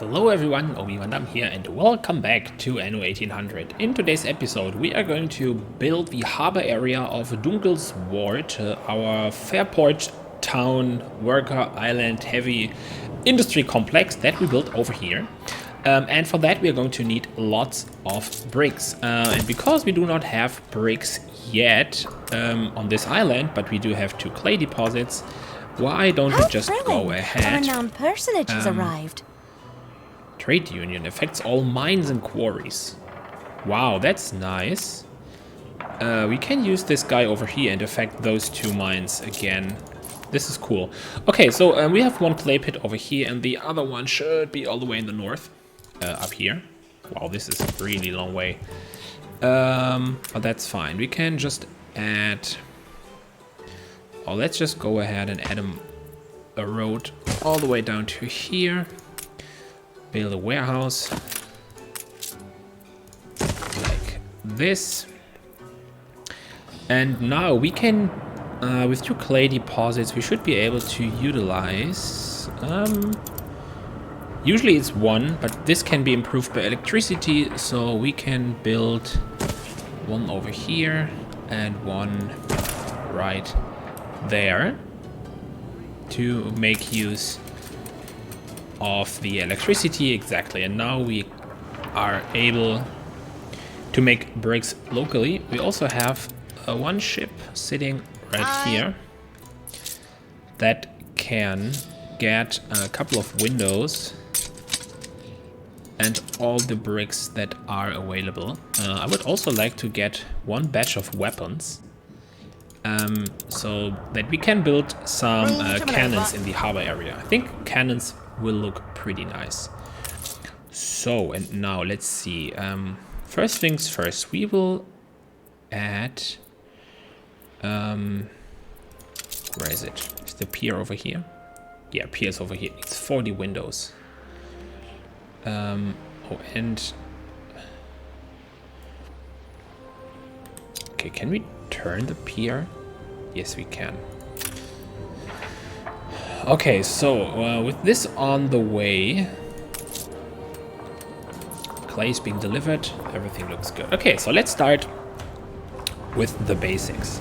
Hello everyone, ObiVanDamme here and welcome back to Anno 1800. In today's episode we are going to build the harbor area of Dunkel's Ward, our Fairport town worker island heavy industry complex that we built over here. And for that we are going to need lots of bricks. And because we do not have bricks yet on this island, but we do have 2 clay deposits, why don't we just go ahead? A renowned personage has arrived. Trade union affects all mines and quarries. Wow, that's nice. We can use this guy over here and affect those 2 mines again. This is cool. Okay, so we have 1 clay pit over here and the other one should be all the way in the north. Up here. Wow, this is a really long way. But that's fine. We can just add... Oh, let's just go ahead and add a road all the way down to here. Build a warehouse like this, and now we can with 2 clay deposits we should be able to utilize usually it's 1, but this can be improved by electricity, so we can build 1 over here and 1 right there to make use of the electricity. Exactly. And now we are able to make bricks locally. We also have 1 ship sitting right here that can get a couple of windows and all the bricks that are available. I would also like to get 1 batch of weapons so that we can build some cannons in the harbor area. I think cannons will look pretty nice. So, and now let's see. First things first, we will add... where is it? Is the pier over here? Yeah, pier's over here. It's 40 windows. Oh, and... Okay, can we turn the pier? Yes, we can. Okay, so with this on the way, clay is being delivered, everything looks good. Okay, so let's start with the basics.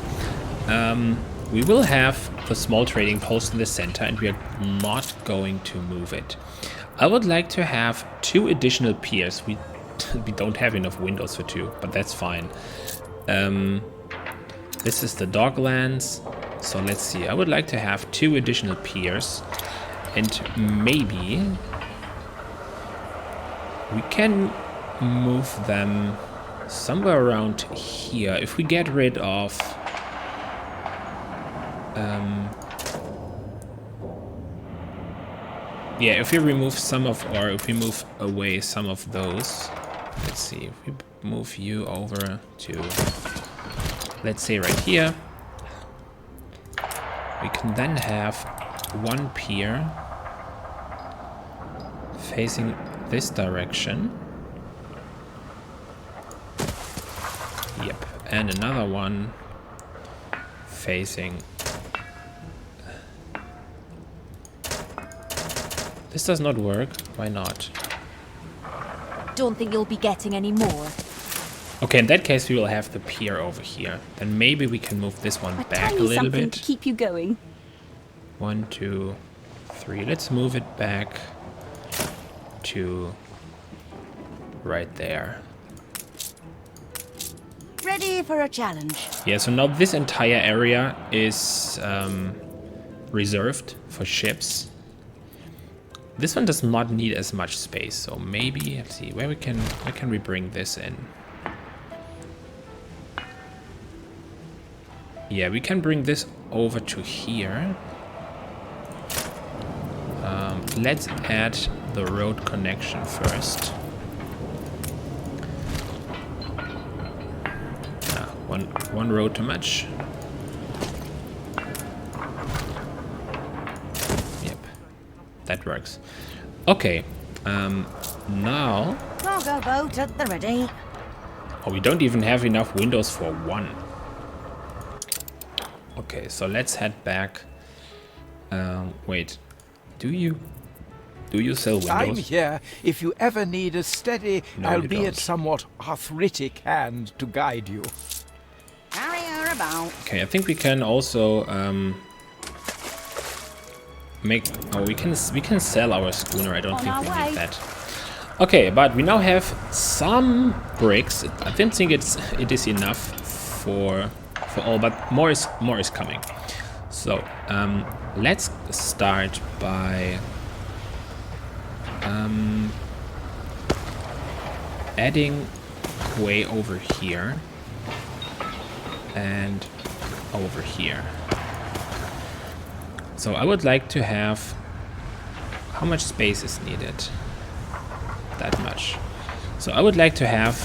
We will have the small trading post in the center and we are not going to move it. I would like to have 2 additional piers. We don't have enough windows for 2, but that's fine. This is the Docklands. So let's see, I would like to have 2 additional piers and maybe we can move them somewhere around here. If we get rid of yeah, if we remove some of, or if we move away some of those, let's see, if we move you over to, let's say right here, we can then have 1 pier facing this direction. Yep, and another one facing... This does not work. Why not? Don't think you'll be getting any more. Okay, in that case we will have the pier over here. Then maybe we can move this one back a little bit. To keep you going. 1, 2, 3. Let's move it back to right there. Ready for a challenge. Yeah, so now this entire area is reserved for ships. This one does not need as much space, so maybe, let's see, where can we bring this in? Yeah, we can bring this over to here. Let's add the road connection first. One road too much. Yep, that works. Okay, now... Cargo boat at the ready. Oh, we don't even have enough windows for 1. Okay, so let's head back. Wait, do you Do you sell windows? I'm here if you ever need a steady, No, you albeit don't. somewhat arthritic hand to guide you. About. Okay, I think we can also make. Oh, we can sell our schooner. I don't think we need that. Okay, but we now have some bricks. I don't think it is enough for all, but more is coming. So let's start by adding quay over here and over here. So I would like to have, how much space is needed? That much. So I would like to have,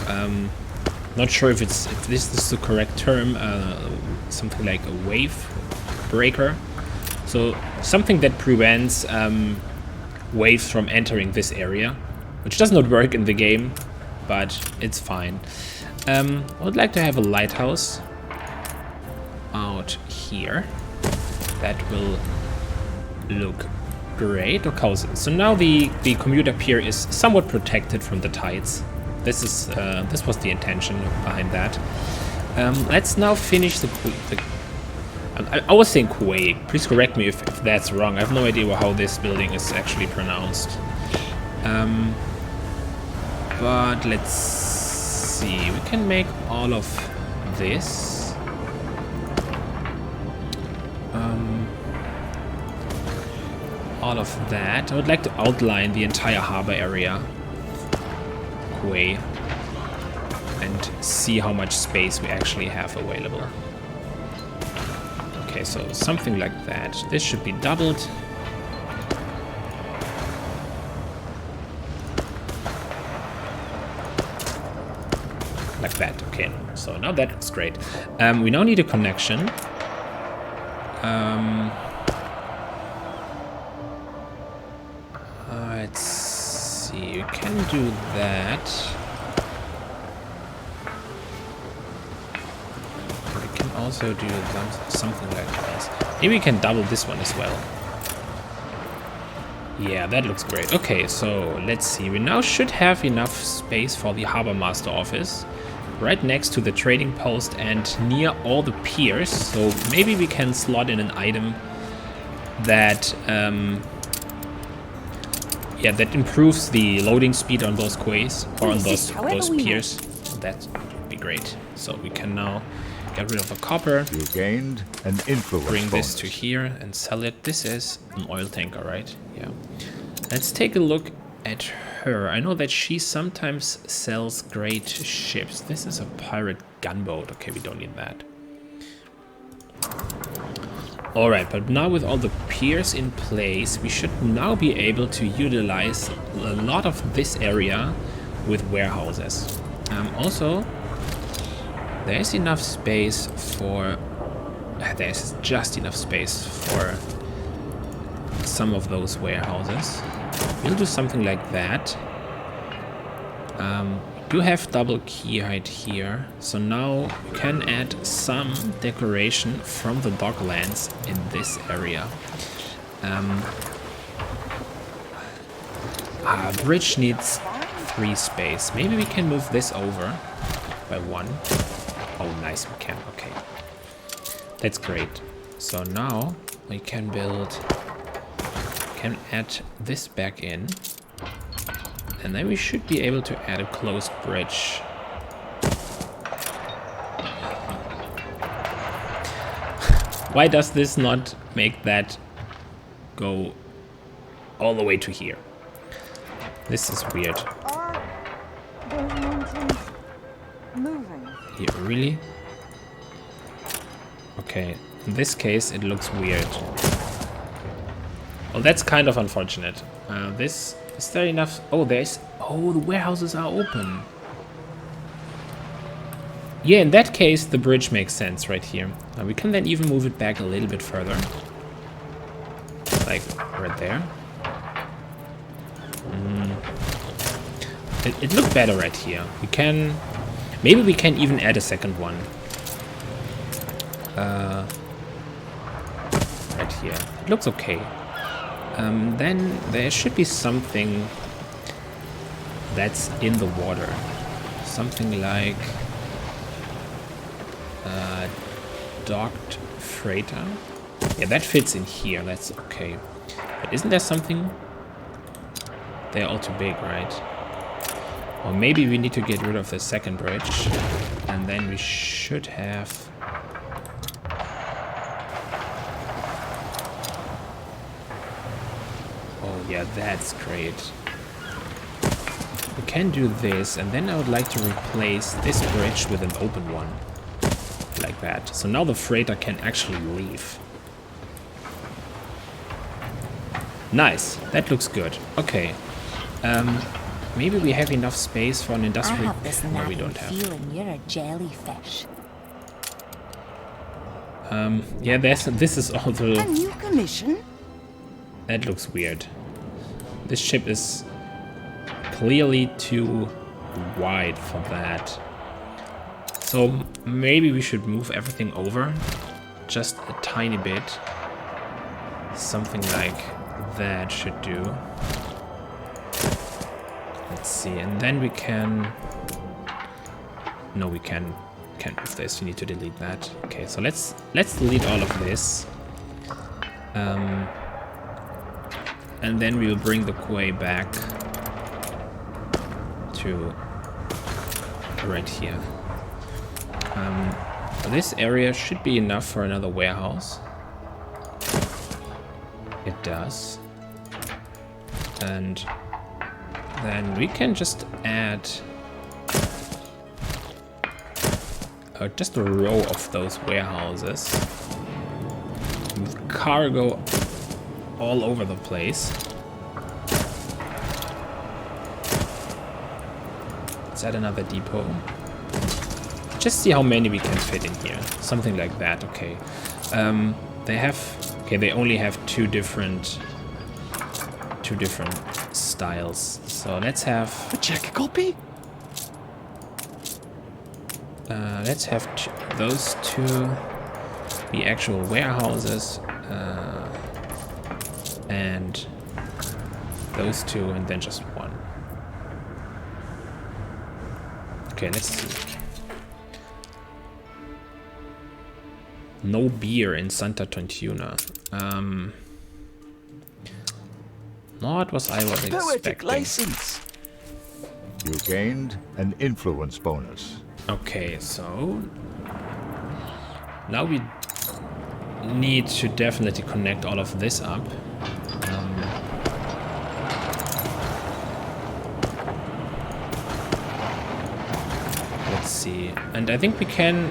not sure if this is the correct term, something like a wave breaker. So something that prevents waves from entering this area, which does not work in the game, but it's fine. I would like to have a lighthouse out here. That will look great. Okay, so now the commuter pier is somewhat protected from the tides. This was the intention behind that. Let's now finish I was saying quay. Please correct me if that's wrong. I have no idea how this building is actually pronounced. But let's see. We can make all of this. All of that. I would like to outline the entire harbor area. Quay. And see how much space we actually have available. Okay, so something like that. This should be doubled. Like that, okay. So now that looks great. We now need a connection. Let's see, you can do that. We can also do something like this. Maybe we can double this one as well. Yeah, that looks great. Okay, so let's see. We now should have enough space for the harbor master office, right next to the trading post and near all the piers. So maybe we can slot in an item that that improves the loading speed on those quays or on those piers. That would be great. So we can now get rid of the copper. You gained an influence. Bring this to here and sell it. This is an oil tanker, right? Yeah. Let's take a look at her. I know that she sometimes sells great ships. This is a pirate gunboat. Okay, we don't need that. Alright, but now with all the piers in place, we should now be able to utilize a lot of this area with warehouses. Also, there's enough space for... there's just enough space for some of those warehouses. We'll do something like that. We do have double key height here, so now we can add some decoration from the docklands in this area. Our bridge needs 3 space. Maybe we can move this over by 1. Oh, nice, we can. Okay, that's great. So now we can add this back in. And then we should be able to add a closed bridge. Why does this not make that go all the way to here? This is weird. Are those mountains moving? Here, really? Okay, in this case it looks weird. Well, that's kind of unfortunate. Is there enough? Oh, oh, the warehouses are open. Yeah, in that case, the bridge makes sense right here. Now we can then even move it back a little bit further. Like, right there. It looked better right here. Maybe we can even add a second one. Right here. It looks okay. Then there should be something that's in the water. Something like docked freighter. Yeah, that fits in here. That's okay. But isn't there something? They're all too big, right? Or maybe we need to get rid of the second bridge. And then we should have... Oh yeah, that's great. We can do this, and then I would like to replace this bridge with an open one. Like that. So now the freighter can actually leave. Nice. That looks good. Okay. Maybe we have enough space for an I industrial... have this No, we nagging don't have. feeling you're a jellyfish. Yeah, this is also... A new commission? That looks weird. This ship is clearly too wide for that. So maybe we should move everything over just a tiny bit. Something like that should do. Let's see, and then we can... No, we can't move this. We need to delete that. Okay, so let's delete all of this. And then we will bring the quay back to right here. This area should be enough for another warehouse. It does. And then we can just add just a row of those warehouses with cargo all over the place. Let's add another depot. Just see how many we can fit in here. Something like that, okay. They only have two different styles. So let's have... Check a copy? Let's have those two be actual warehouses. And those two, and then just one. Okay, let's see. No beer in Santa Tontuna. Not what I was Poetic expecting. license. You gained an influence bonus. Okay, so now we need to definitely connect all of this up. Let's see, and I think we can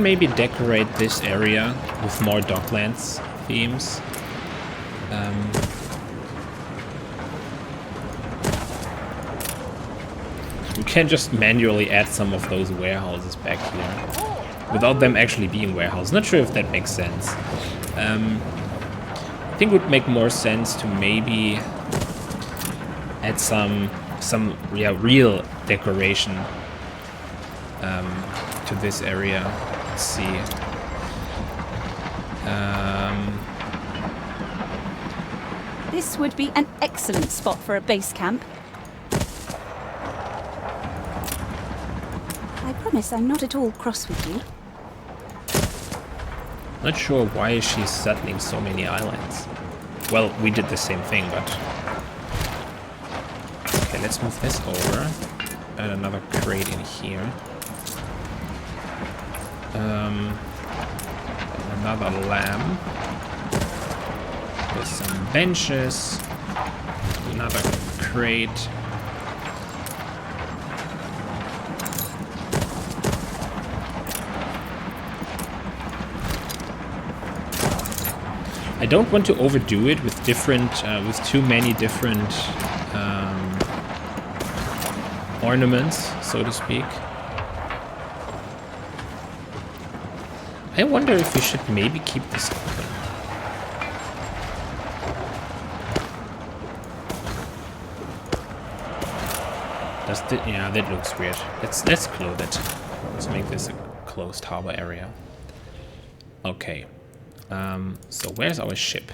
maybe decorate this area with more Docklands themes. We can just manually add some of those warehouses back here without them actually being warehouses. Not sure if that makes sense. I think it would make more sense to maybe add some real decoration to this area. Let's see. This would be an excellent spot for a base camp. I promise I'm not at all cross with you. Not sure why she's settling so many islands. Well, we did the same thing, but... Okay, let's move this over. Add another crate in here. Another lamb. With some benches. Another crate. I don't want to overdo it with with too many different ornaments, so to speak. I wonder if we should maybe keep this open. Yeah, that looks weird. Let's close it. Let's make this a closed harbor area. Okay. So where's our ship?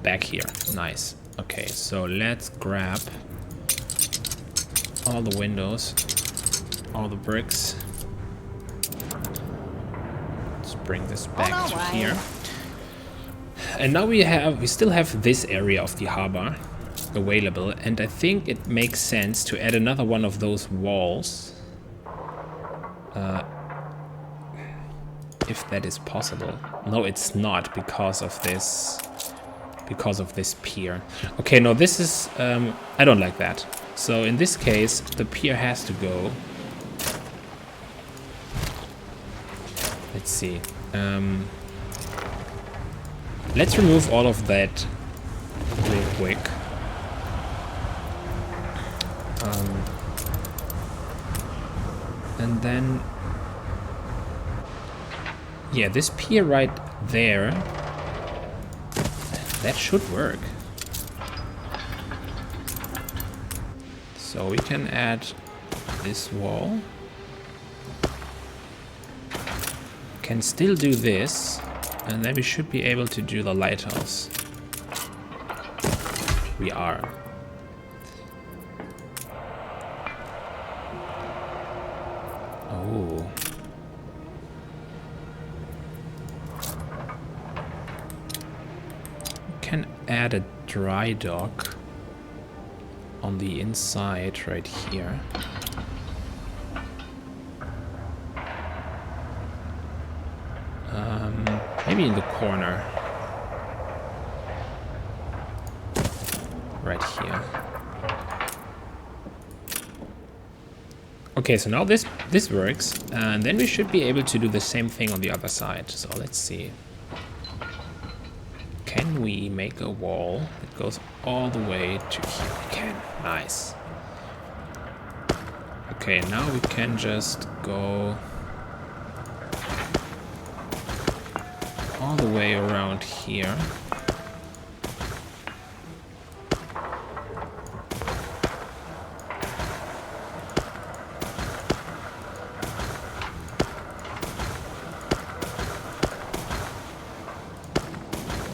back here. Nice. Okay, so let's grab all the windows, all the bricks. Let's bring this back to here. And now we still have this area of the harbor available, and I think it makes sense to add another one of those walls. If that is possible. No, it's not because of this pier. Okay, no, this is I don't like that. So in this case, the pier has to go. Let's see. Let's remove all of that real quick. And then, yeah, this pier right there, that should work. So we can add this wall. Can still do this, and then we should be able to do the lighthouse. We are. Oh. Can add a dry dock on the inside right here. Maybe in the corner. Right here. Okay, so now this works, and then we should be able to do the same thing on the other side. So let's see. Can we make a wall that goes all the way to here? We can. Nice. Okay, now we can just go all the way around here.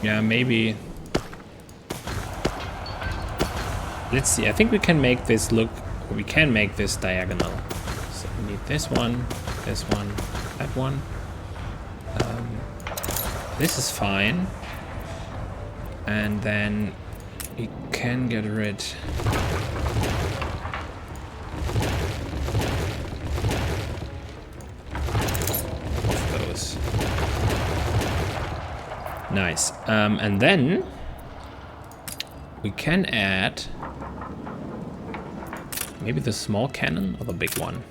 Yeah, maybe. Let's see. I think we can make this look. We can make this diagonal. So we need this one, that one. This is fine. And then we can get rid of those. Nice. And then we can add maybe the small cannon or the big one.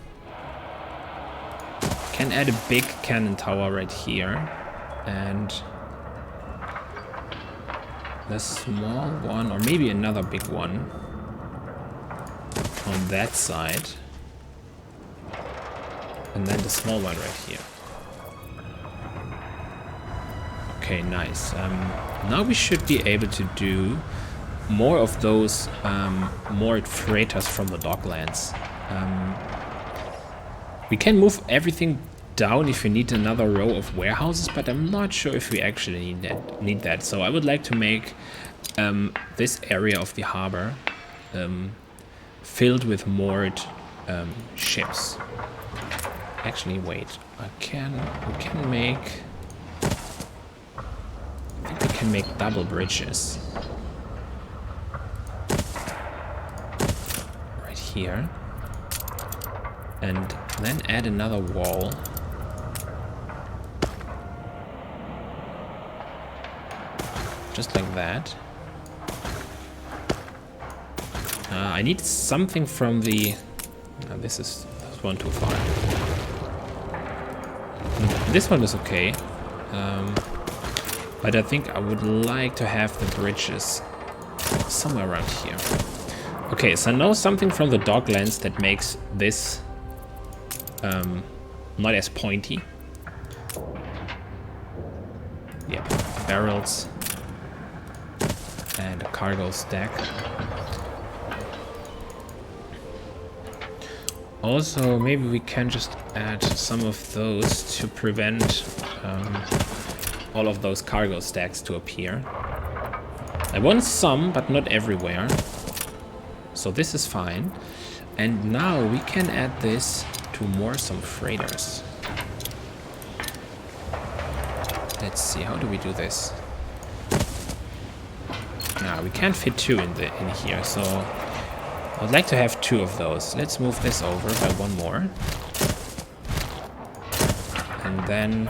Can add a big cannon tower right here, and the small one, or maybe another big one on that side, and then the small one right here. Okay, nice. Now we should be able to do more of those moored freighters from the docklands. We can move everything down if we need another row of warehouses, but I'm not sure if we actually need that. So I would like to make this area of the harbor filled with moored ships. Actually, wait. We can make double bridges right here, and then add another wall. Just like that. I need something from the... this is one too far. This one is okay. But I think I would like to have the bridges somewhere around here. Okay, so now something from the docklands that makes this not as pointy. Yep, barrels. And a cargo stack. Also, maybe we can just add some of those to prevent all of those cargo stacks to appear. I want some, but not everywhere. So this is fine. And now we can add this to some freighters. Let's see, how do we do this? We can't fit 2 in here, so I'd like to have 2 of those. Let's move this over by 1 more. And then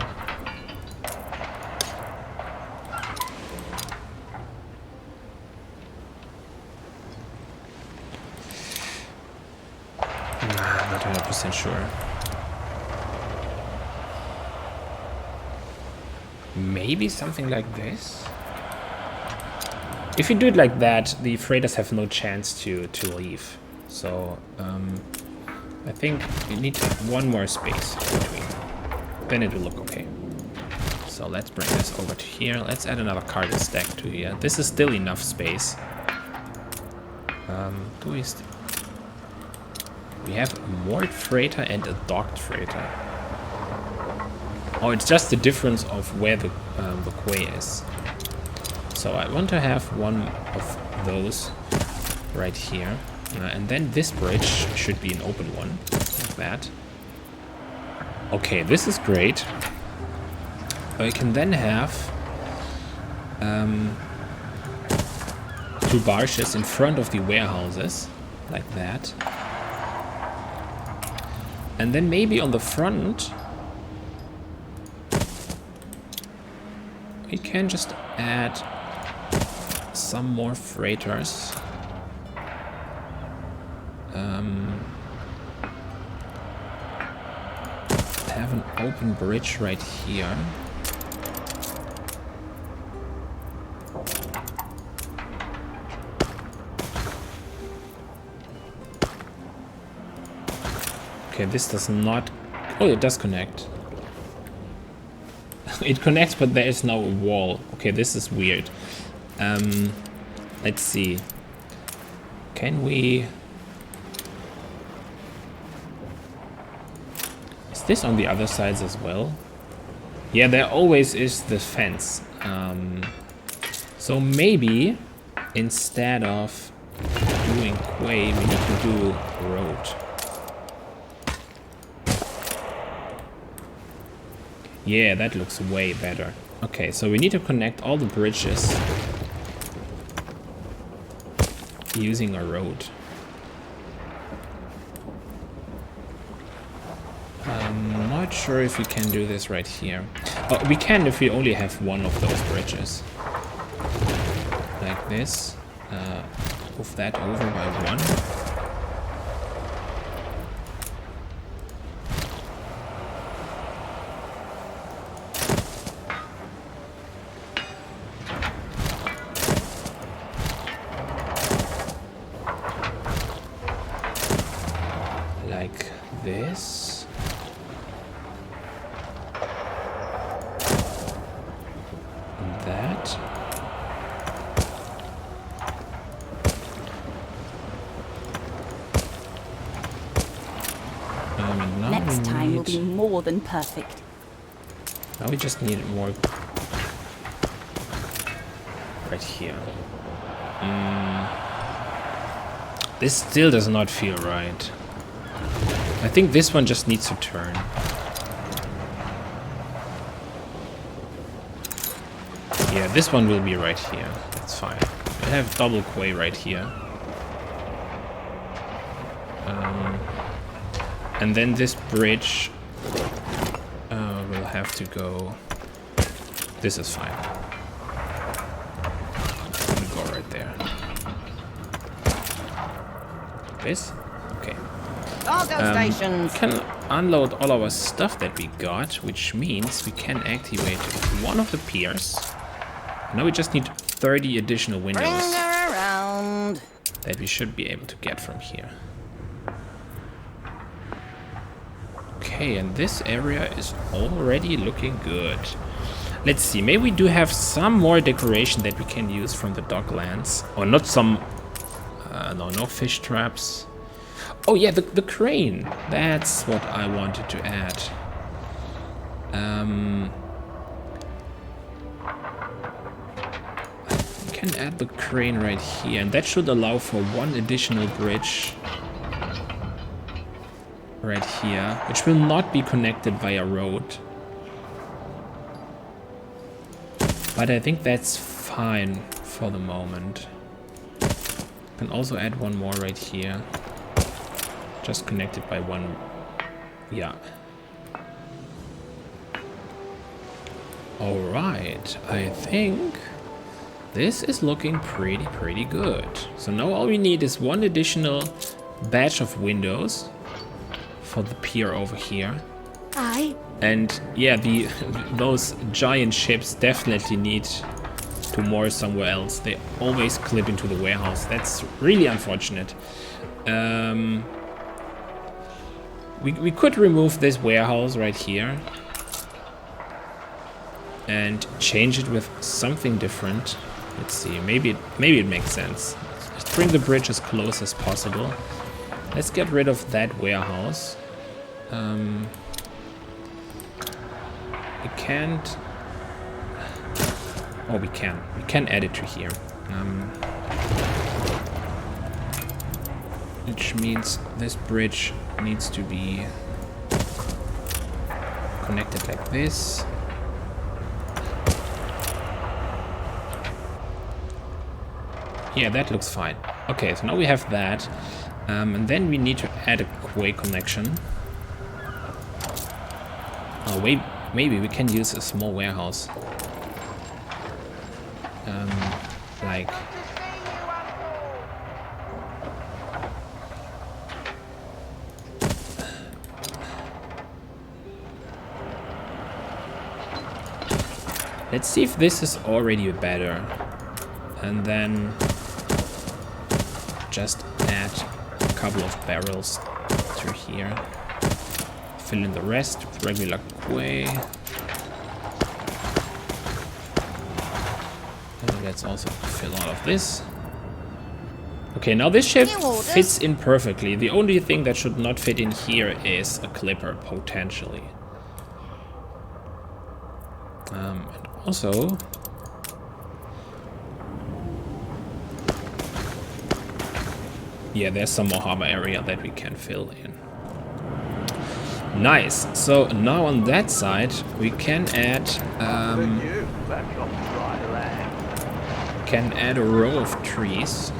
not 100% sure. Maybe something like this? If you do it like that, the freighters have no chance to leave. So, I think you need 1 more space between. Then it will look okay. So let's bring this over to here. Let's add another cargo stack to here. This is still enough space. We have a moored freighter and a docked freighter. Oh, it's just the difference of where the quay is. So I want to have 1 of those right here. And then this bridge should be an open one, like that. Okay, this is great. I can then have 2 barges in front of the warehouses, like that. And then maybe on the front, we can just add some more freighters. Have an open bridge right here. Okay, this does not... Oh, it does connect. It connects, but there is no wall. Okay, this is weird. Let's see. Can we... Is this on the other sides as well? Yeah, there always is the fence. So maybe instead of doing quay, we need to do road. Yeah, that looks way better. Okay, so we need to connect all the bridges using a road. I'm not sure if we can do this right here. Oh, we can if we only have 1 of those bridges. Like this. Move that over by 1. This. And that. And now Next time will be more than perfect. Now we just need more right here. This still does not feel right. I think this one just needs to turn. Yeah, this one will be right here. That's fine. I have double quay right here. And then this bridge will have to go... This is fine. We'll go right there. This? Okay. Cargo stations. We can unload all our stuff that we got, which means we can activate 1 of the piers. Now we just need 30 additional windows Bring her around. that we should be able to get from here. Okay, and this area is already looking good. Let's see, maybe we do have some more decoration that we can use from the docklands. Or not some... no fish traps. Oh yeah, the crane. That's what I wanted to add. can add the crane right here, and that should allow for one additional bridge right here, which will not be connected via road. But I think that's fine for the moment. Can also add one more right here. Just connected by one. Yeah. Alright, I think this is looking pretty good. So now all we need is one additional batch of windows for the pier over here. Aye. And yeah, those giant ships definitely need to moor somewhere else. They always clip into the warehouse. That's really unfortunate. We could remove this warehouse right here and change it with something different. Let's see, maybe it makes sense. Let's bring the bridge as close as possible. Let's get rid of that warehouse. We can't. Oh, we can. We can add it to here. Which means this bridge needs to be connected like this. Yeah, that looks fine. Okay, so now we have that. And then we need to add a quay connection. Oh, wait, maybe we can use a small warehouse. Like... Let's see if this is already better. And then just add a couple of barrels through here. Fill in the rest with regular quay. And let's also fill all of this. Okay, now this ship fits in perfectly. The only thing that should not fit in here is a clipper, potentially. And also... yeah, there's some more harbor area that we can fill in. Nice. So now on that side we can add a row of trees.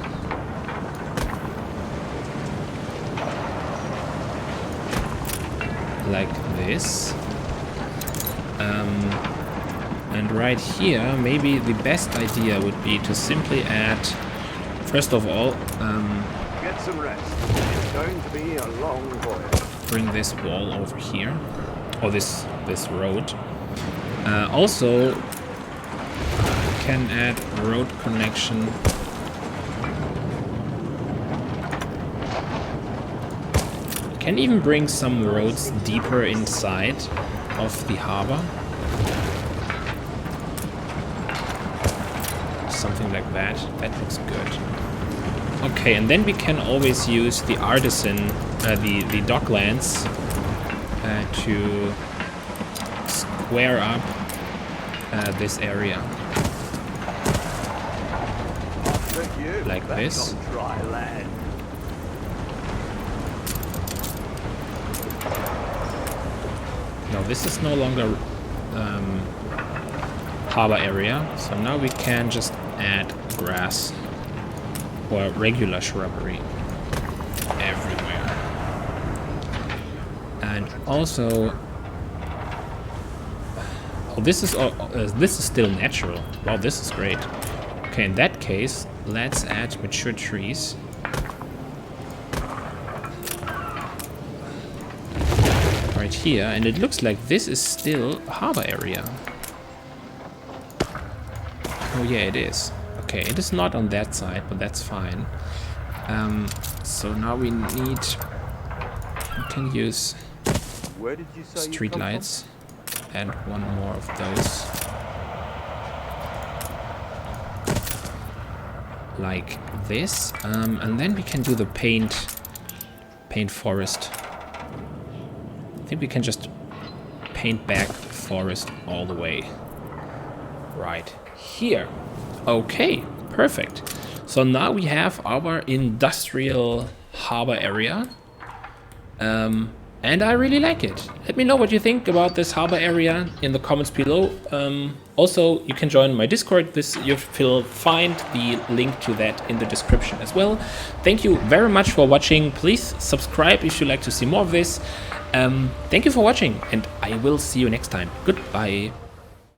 Like this. And right here, maybe the best idea would be to simply add, first of all, get some rest. It's going to be a long voyage. Bring this wall over here, or this road. Also, can add road connection. Can even bring some roads deeper inside of the harbor. Something like that. That looks good. Okay, and then we can always use the artisan, the docklands, to square up this area. Like this. Now this is no longer harbor area, so now we can just add grass. Or regular shrubbery everywhere. And also, oh, this is still natural. Wow, this is great. Okay, in that case, let's add mature trees. Right here, and it looks like this is still a harbor area. Oh yeah, it is. Okay, it is not on that side, but that's fine. So now we can use street lights and one more of those. Like this. And then we can do the paint forest. I think we can just paint back the forest all the way. Right here. Okay, Perfect. So now we have our industrial harbor area. And I really like it. Let me know what you think about this harbor area in the comments below. Also, you can join my Discord. You'll find the link to that in the description as well. Thank you very much for watching. Please subscribe if you like to see more of this. Thank you for watching, and I will see you next time. Goodbye.